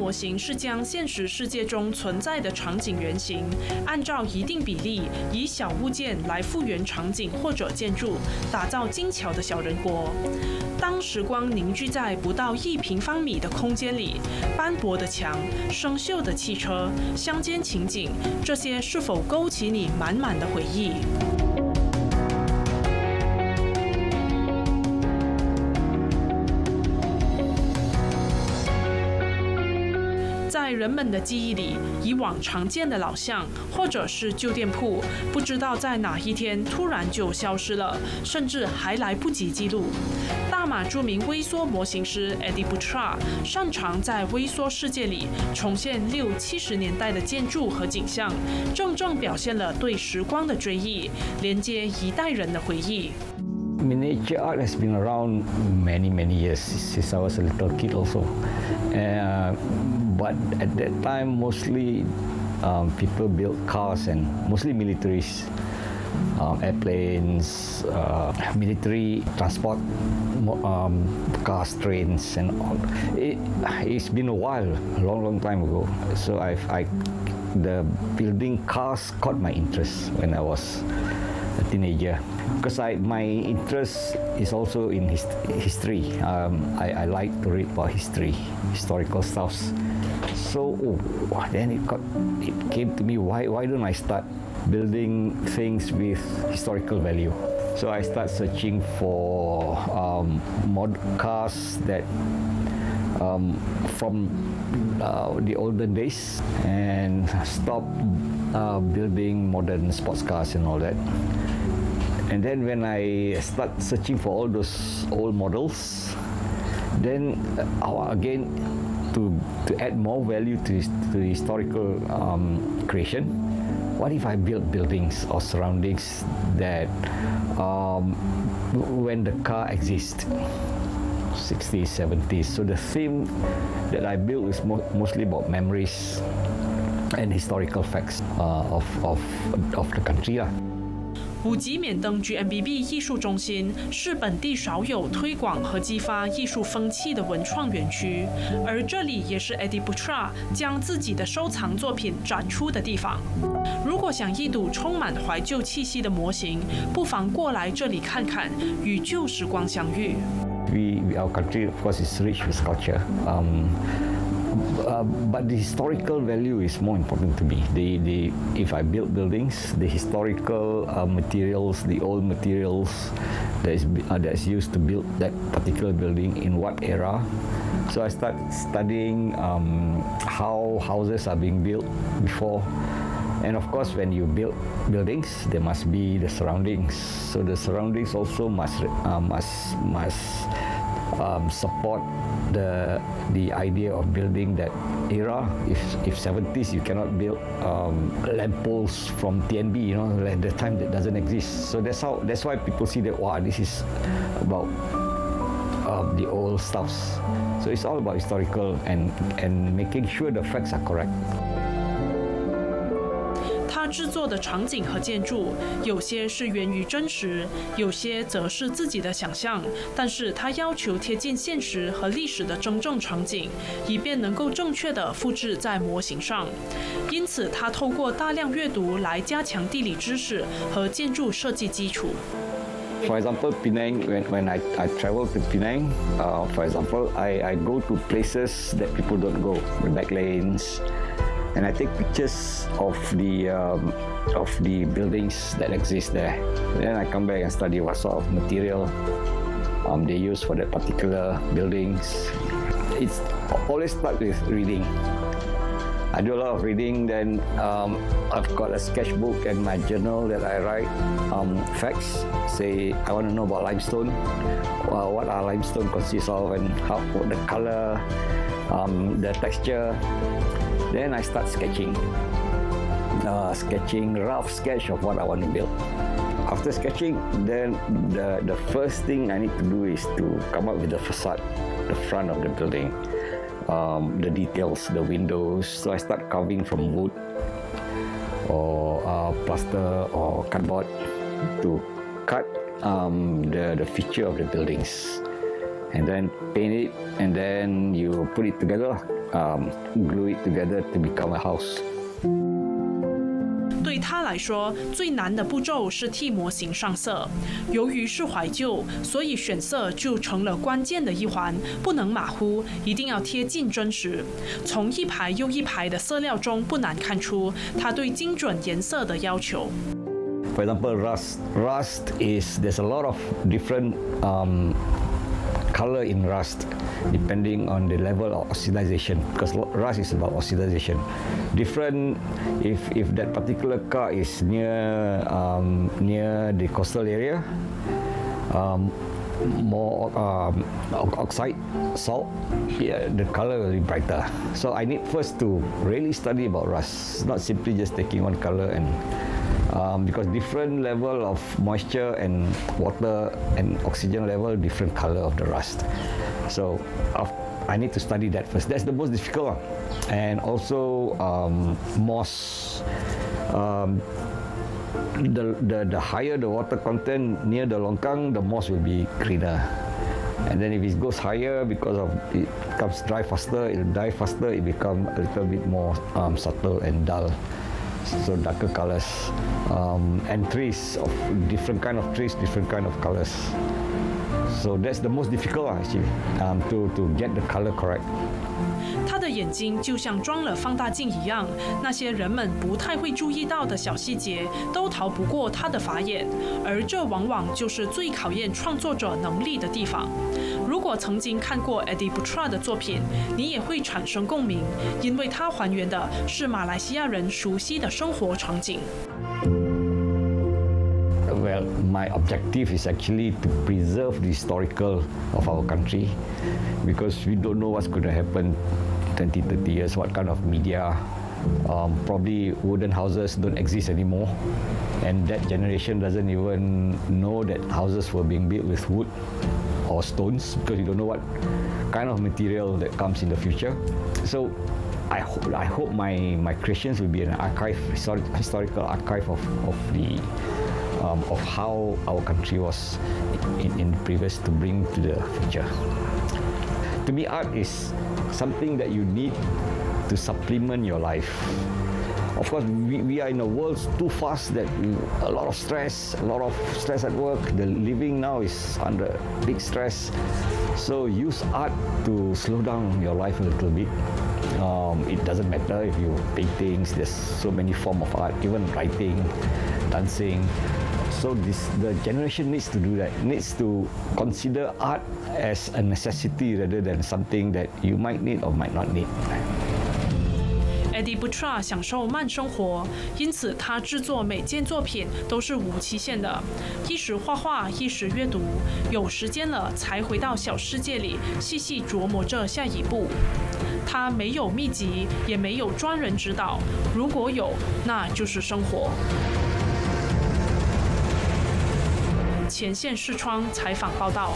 模型是将现实世界中存在的场景原型，按照一定比例，以小物件来复原场景或者建筑，打造精巧的小人国。当时光凝聚在不到1平方米的空间里，斑驳的墙、生锈的汽车、乡间情景，这些是否勾起你满满的回忆？在人们的记忆里，以往常见的老巷或者是旧店铺，不知道在哪一天突然就消失了，甚至还来不及记录。大马著名微缩模型师 Berita 擅长在微缩世界里重现60、70年代的建筑和景象，正正表现了对时光的追忆，连接一代人的回忆。Miniature art has been around many years since I was a little kid also, but at that time mostly people built cars and mostly militaries, airplanes, military transport, cars, trains, and all. It's been a while, a long time ago. So the building cars caught my interest when I was a teenager, because my interest is also in history. I like to read about historical stuffs. So then it came to me, why don't I start building things with historical value? So I start searching for mod cars that from the olden days, and stop building modern sports cars and all that. And then when I start searching for all those old models, then again to add more value to the historical creation, what if I build buildings or surroundings that when the car exists, 60s, 70s. So the theme that I built is mostly about memories and historical facts of the country. 五级免登 GMBB 艺术中心是本地少有推广和激发艺术风气的文创园区，而这里也是 Berita 将自己的收藏作品展出的地方。如果想一睹充满怀旧气息的模型，不妨过来这里看看，与旧时光相遇。Our country, of course, is rich with culture. But the historical value is more important to me. If I build buildings, the historical materials, the old materials that's used to build that particular building in what era. So I start studying how houses are being built before. And of course, when you build buildings, there must be the surroundings. So the surroundings also must support the idea of building that era. If 70s, you cannot build lamp poles from TNB, at the time that doesn't exist. So that's why people see that, wow, this is about the old stuffs. So it's all about historical and making sure the facts are correct. 他制作的场景和建筑，有些是源于真实，有些则是自己的想象。但是他要求贴近现实和历史的真正场景，以便能够正确地复制在模型上。因此，他透过大量阅读来加强地理知识和建筑设计基础。For example, Penang, when I travel to Penang, for example, I go to places that people don't go, the back lanes. And I take pictures of the buildings that exist there. Then I come back and study what sort of material they use for that particular buildings. It's always start with reading. I do a lot of reading. Then I've got a sketchbook and my journal that I write facts. Say I want to know about limestone. What are limestone consists of, and what the color, the texture. Then I start sketching, rough sketch of what I want to build. After sketching, then the first thing I need to do is to come up with the facade, the front of the building, the details, the windows. So I start carving from wood or plaster or cardboard to cut the feature of the buildings. and then paint it, and then you put it together, glue it together to become a house. 对他来说，最难的步骤是替模型上色。由于是怀旧，所以选色就成了关键的一环，不能马虎，一定要贴近真实。从一排又一排的色料中，不难看出他对精准颜色的要求。For example, rust. Rust is there's a lot of different color in rust, depending on the level of oxidization. Because rust is about oxidization. Different if that particular car is near the coastal area, more oxide, salt, yeah, the color will be brighter. So I need first to really study about rust, not simply just taking one color and. Because different level of moisture and water and oxygen level, different color of the rust. So I need to study that first. That's the most difficult one. And also moss. The higher the water content near the longkang, the moss will be greener. And then if it goes higher, because of it becomes dry faster, it'll die faster. It becomes a little bit more subtle and dull. So darker colors, and trees of different kind of trees, different kind of colors. So that's the most difficult actually, to get the color correct. 他的眼睛就像装了放大镜一样，那些人们不太会注意到的小细节，都逃不过他的法眼，而这往往就是最考验创作者能力的地方。如果曾经看过 Eddie Putra 的作品，你也会产生共鸣，因为他还原的是马来西亚人熟悉的生活场景。Well, my objective is actually to preserve the historical of our country, because we don't know what's going to happen 20, 30 years, what kind of media. Probably wooden houses don't exist anymore, and that generation doesn't even know that houses were being built with wood or stones, because you don't know what kind of material that comes in the future. So I hope my creations will be an archive, historical archive of how our country was in the previous to bring to the future. To me, art is something that you need to supplement your life. Of course, we are in a world too fast that a lot of stress at work. The living now is under big stress. So use art to slow down your life a little bit. It doesn't matter if you paintings, there's so many forms of art, even writing, dancing. So the generation needs to do that, needs to consider art as a necessity rather than something that you might need or might not need. Eddie Putra 享受慢生活，因此他制作每件作品都是无期限的，一时画画，一时阅读，有时间了才回到小世界里细细琢磨着下一步。他没有秘籍，也没有专人指导，如果有，那就是生活。前线视窗采访报道。